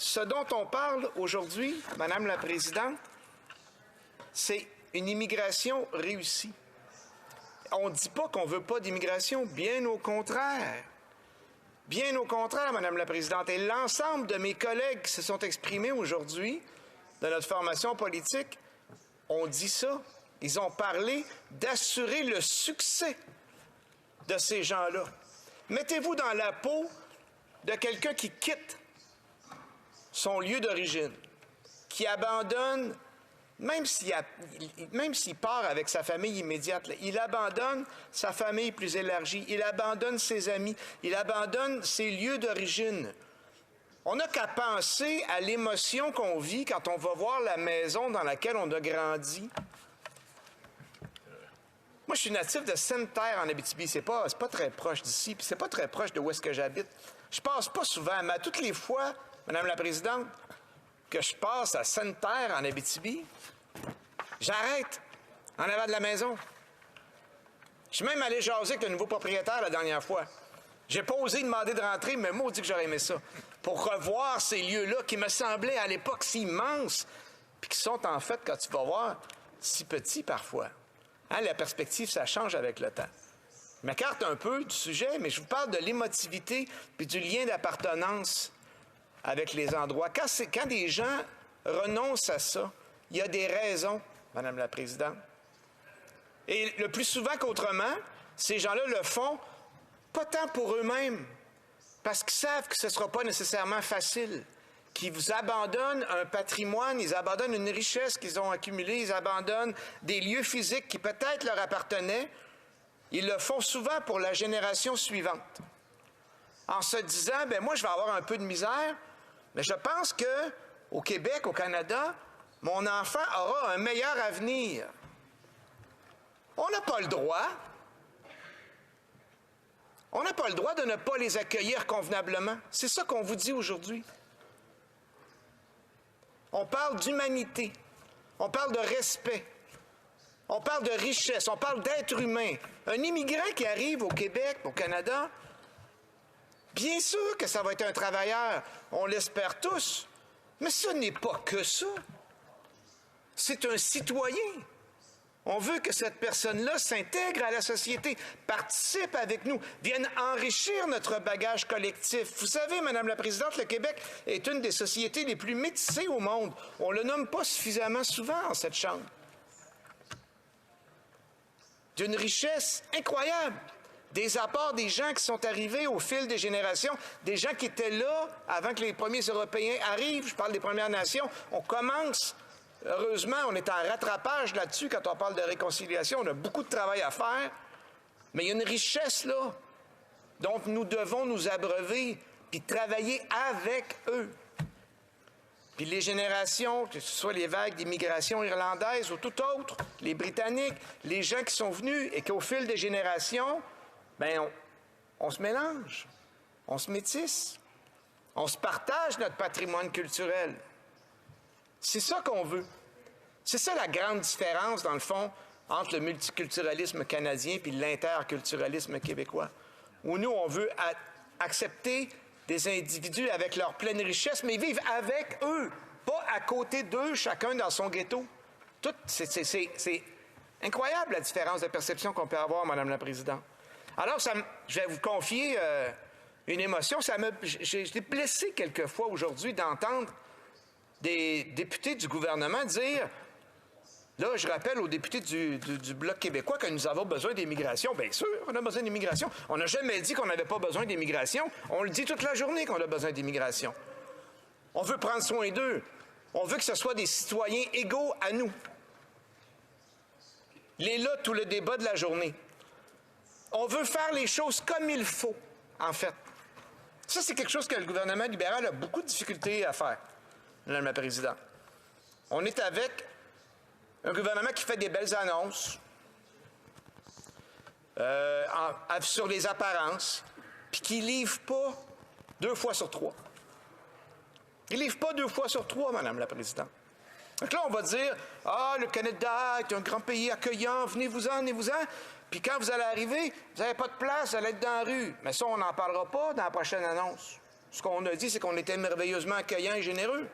Ce dont on parle aujourd'hui, Madame la Présidente, c'est une immigration réussie. On ne dit pas qu'on ne veut pas d'immigration, bien au contraire. Bien au contraire, Madame la Présidente. Et l'ensemble de mes collègues qui se sont exprimés aujourd'hui de notre formation politique ont dit ça. Ils ont parlé d'assurer le succès de ces gens-là. Mettez-vous dans la peau de quelqu'un qui quitte son lieu d'origine, qui abandonne, même s'il part avec sa famille immédiate, là, il abandonne sa famille plus élargie, il abandonne ses amis, il abandonne ses lieux d'origine. On n'a qu'à penser à l'émotion qu'on vit quand on va voir la maison dans laquelle on a grandi. Moi, je suis natif de Sainte-Terre en Abitibi. C'est pas très proche d'ici, puis c'est pas très proche de où est-ce que j'habite. Je passe pas souvent, mais toutes les fois, Madame la Présidente, que je passe à Sainte-Terre en Abitibi, j'arrête en avant de la maison. Je suis même allé jaser avec le nouveau propriétaire la dernière fois. J'ai pas osé demander de rentrer, mais maudit que j'aurais aimé ça. Pour revoir ces lieux-là qui me semblaient à l'époque si immenses, puis qui sont en fait, quand tu vas voir, si petits parfois. Hein, la perspective, ça change avec le temps. Je m'écarte un peu du sujet, mais je vous parle de l'émotivité puis du lien d'appartenance avec les endroits. Quand des gens renoncent à ça, il y a des raisons, Madame la Présidente. Et le plus souvent qu'autrement, ces gens-là le font pas tant pour eux-mêmes, parce qu'ils savent que ce ne sera pas nécessairement facile, qu'ils vous abandonnent un patrimoine, ils abandonnent une richesse qu'ils ont accumulée, ils abandonnent des lieux physiques qui peut-être leur appartenaient. Ils le font souvent pour la génération suivante. En se disant, ben moi, je vais avoir un peu de misère, mais je pense qu'au Québec, au Canada, mon enfant aura un meilleur avenir. On n'a pas le droit. On n'a pas le droit de ne pas les accueillir convenablement. C'est ça qu'on vous dit aujourd'hui. On parle d'humanité. On parle de respect. On parle de richesse. On parle d'être humain. Un immigrant qui arrive au Québec, au Canada, bien sûr que ça va être un travailleur. On l'espère tous. Mais ce n'est pas que ça. C'est un citoyen. On veut que cette personne-là s'intègre à la société, participe avec nous, vienne enrichir notre bagage collectif. Vous savez, Madame la Présidente, le Québec est une des sociétés les plus métissées au monde. On ne le nomme pas suffisamment souvent en cette Chambre. D'une richesse incroyable. Des apports des gens qui sont arrivés au fil des générations, des gens qui étaient là avant que les premiers Européens arrivent. Je parle des Premières Nations. On commence. Heureusement, on est en rattrapage là-dessus quand on parle de réconciliation. On a beaucoup de travail à faire, mais il y a une richesse là dont nous devons nous abreuver puis travailler avec eux. Puis les générations, que ce soit les vagues d'immigration irlandaise ou tout autre, les Britanniques, les gens qui sont venus et qu'au fil des générations, bien, on se mélange, on se métisse, on se partage notre patrimoine culturel. C'est ça qu'on veut. C'est ça la grande différence, dans le fond, entre le multiculturalisme canadien et l'interculturalisme québécois. Où nous, on veut accepter des individus avec leur pleine richesse, mais vivre avec eux, pas à côté d'eux, chacun dans son ghetto. C'est incroyable la différence de perception qu'on peut avoir, Madame la Présidente. Alors, je vais vous confier une émotion. J'ai été blessé quelquefois aujourd'hui d'entendre des députés du gouvernement dire, là, je rappelle aux députés du Bloc québécois que nous avons besoin d'immigration. Bien sûr, on a besoin d'immigration. On n'a jamais dit qu'on n'avait pas besoin d'immigration. On le dit toute la journée qu'on a besoin d'immigration. On veut prendre soin d'eux. On veut que ce soit des citoyens égaux à nous. Il est là tout le débat de la journée. On veut faire les choses comme il faut, en fait. Ça, c'est quelque chose que le gouvernement libéral a beaucoup de difficultés à faire. Madame la Présidente. On est avec un gouvernement qui fait des belles annonces sur les apparences, puis qui ne livre pas 2 fois sur 3. Il ne livre pas 2 fois sur 3, Madame la Présidente. Donc là, on va dire, le Canada est un grand pays accueillant, venez-vous-en, venez-vous-en. Puis quand vous allez arriver, vous n'avez pas de place, vous allez être dans la rue. Mais ça, on n'en parlera pas dans la prochaine annonce. Ce qu'on a dit, c'est qu'on était merveilleusement accueillants et généreux.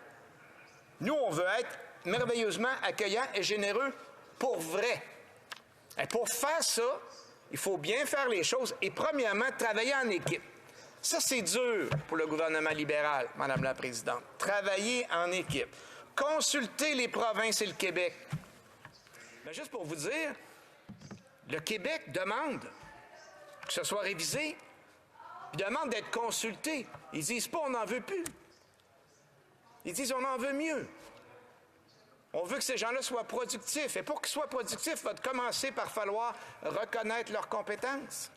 Nous, on veut être merveilleusement accueillants et généreux pour vrai. Et pour faire ça, il faut bien faire les choses et, premièrement, travailler en équipe. Ça, c'est dur pour le gouvernement libéral, Madame la Présidente. Travailler en équipe. Consulter les provinces et le Québec. Mais juste pour vous dire, le Québec demande que ce soit révisé. Ils demandent d'être consultés. Ils disent pas on n'en veut plus. Ils disent on en veut mieux. On veut que ces gens-là soient productifs. Et pour qu'ils soient productifs, il va commencer par falloir reconnaître leurs compétences.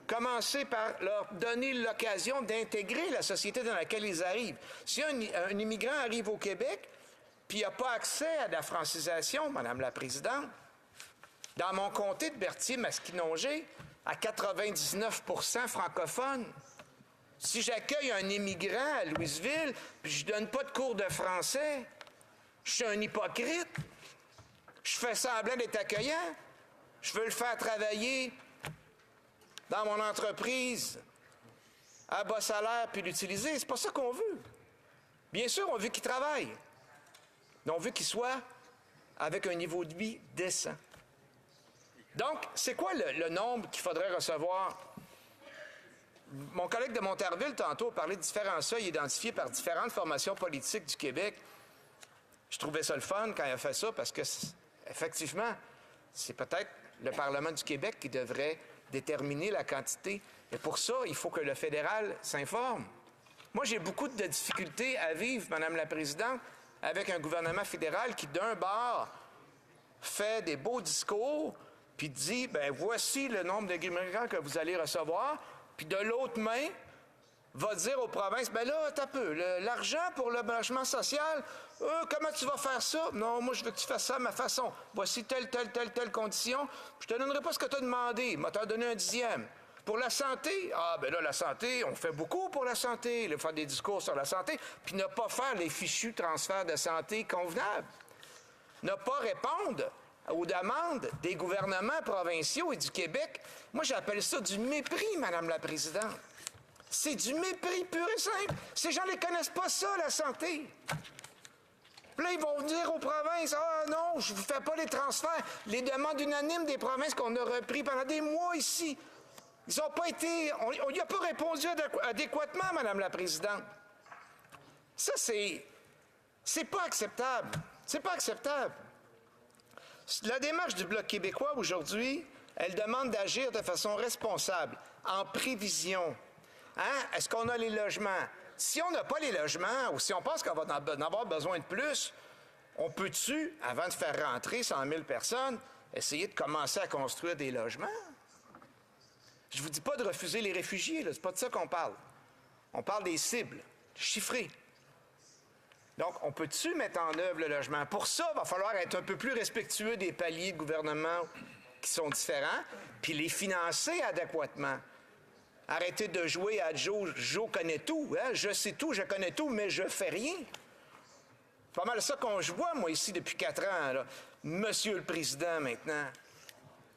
Commencer par leur donner l'occasion d'intégrer la société dans laquelle ils arrivent. Si un immigrant arrive au Québec, puis il n'a pas accès à la francisation, Madame la Présidente, dans mon comté de Berthier-Masquinongé, à 99% francophone, si j'accueille un immigrant à Louisville, puis je ne donne pas de cours de français, je suis un hypocrite. Je fais semblant d'être accueillant. Je veux le faire travailler dans mon entreprise à bas salaire puis l'utiliser. C'est pas ça qu'on veut. Bien sûr, on veut qu'il travaille. Mais on veut qu'il soit avec un niveau de vie décent. Donc, c'est quoi le nombre qu'il faudrait recevoir? Mon collègue de Montarville, tantôt, a parlé de différents seuils identifiés par différentes formations politiques du Québec. Je trouvais ça le fun quand il a fait ça parce que, effectivement, c'est peut-être le Parlement du Québec qui devrait déterminer la quantité. Et pour ça, il faut que le fédéral s'informe. Moi, j'ai beaucoup de difficultés à vivre, Madame la Présidente, avec un gouvernement fédéral qui, d'un bord, fait des beaux discours, puis dit, bien, voici le nombre d'immigrants que vous allez recevoir, puis de l'autre main, va dire aux provinces, bien là, t'as peu, l'argent pour le logement social, comment tu vas faire ça? Non, moi, je veux que tu fasses ça à ma façon. Voici telle condition. Je te donnerai pas ce que tu as demandé. Je vais te donner un dixième. Pour la santé, ben là, la santé, on fait beaucoup pour la santé. Il faut faire des discours sur la santé, puis ne pas faire les fichus transferts de santé convenables. Ne pas répondre aux demandes des gouvernements provinciaux et du Québec. Moi, j'appelle ça du mépris, Madame la Présidente. C'est du mépris pur et simple. Ces gens ne connaissent pas ça, la santé. Puis là, ils vont dire aux provinces, non, je ne vous fais pas les transferts. Les demandes unanimes des provinces qu'on a repris pendant des mois ici. Ils n'ont pas été... On n'y a pas répondu adéquatement, Madame la Présidente. Ça, c'est pas acceptable. C'est pas acceptable. La démarche du Bloc québécois aujourd'hui, elle demande d'agir de façon responsable, en prévision. Est-ce qu'on a les logements? Si on n'a pas les logements, ou si on pense qu'on va en avoir besoin de plus, on peut-tu, avant de faire rentrer 100 000 personnes, essayer de commencer à construire des logements? Je ne vous dis pas de refuser les réfugiés, c'est pas de ça qu'on parle. On parle des cibles, chiffrées. Donc, on peut-tu mettre en œuvre le logement? Pour ça, il va falloir être un peu plus respectueux des paliers de gouvernement qui sont différents, puis les financer adéquatement. Arrêtez de jouer à Joe connaît tout. Hein? Je sais tout, je connais tout, mais je fais rien. C'est pas mal ça qu'on voit, moi, ici, depuis 4 ans. Là. Monsieur le Président, maintenant.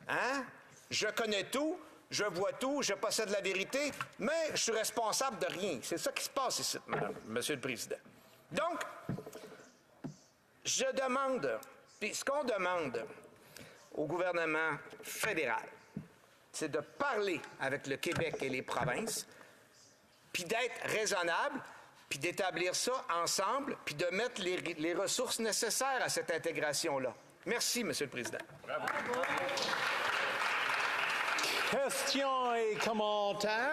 Hein? Je connais tout, je vois tout, je possède la vérité, mais je suis responsable de rien. C'est ça qui se passe ici, Monsieur le Président. Donc, je demande, puis ce qu'on demande au gouvernement fédéral, c'est de parler avec le Québec et les provinces, puis d'être raisonnable, puis d'établir ça ensemble, puis de mettre les ressources nécessaires à cette intégration-là. Merci, Monsieur le Président. Bravo. Questions et commentaires.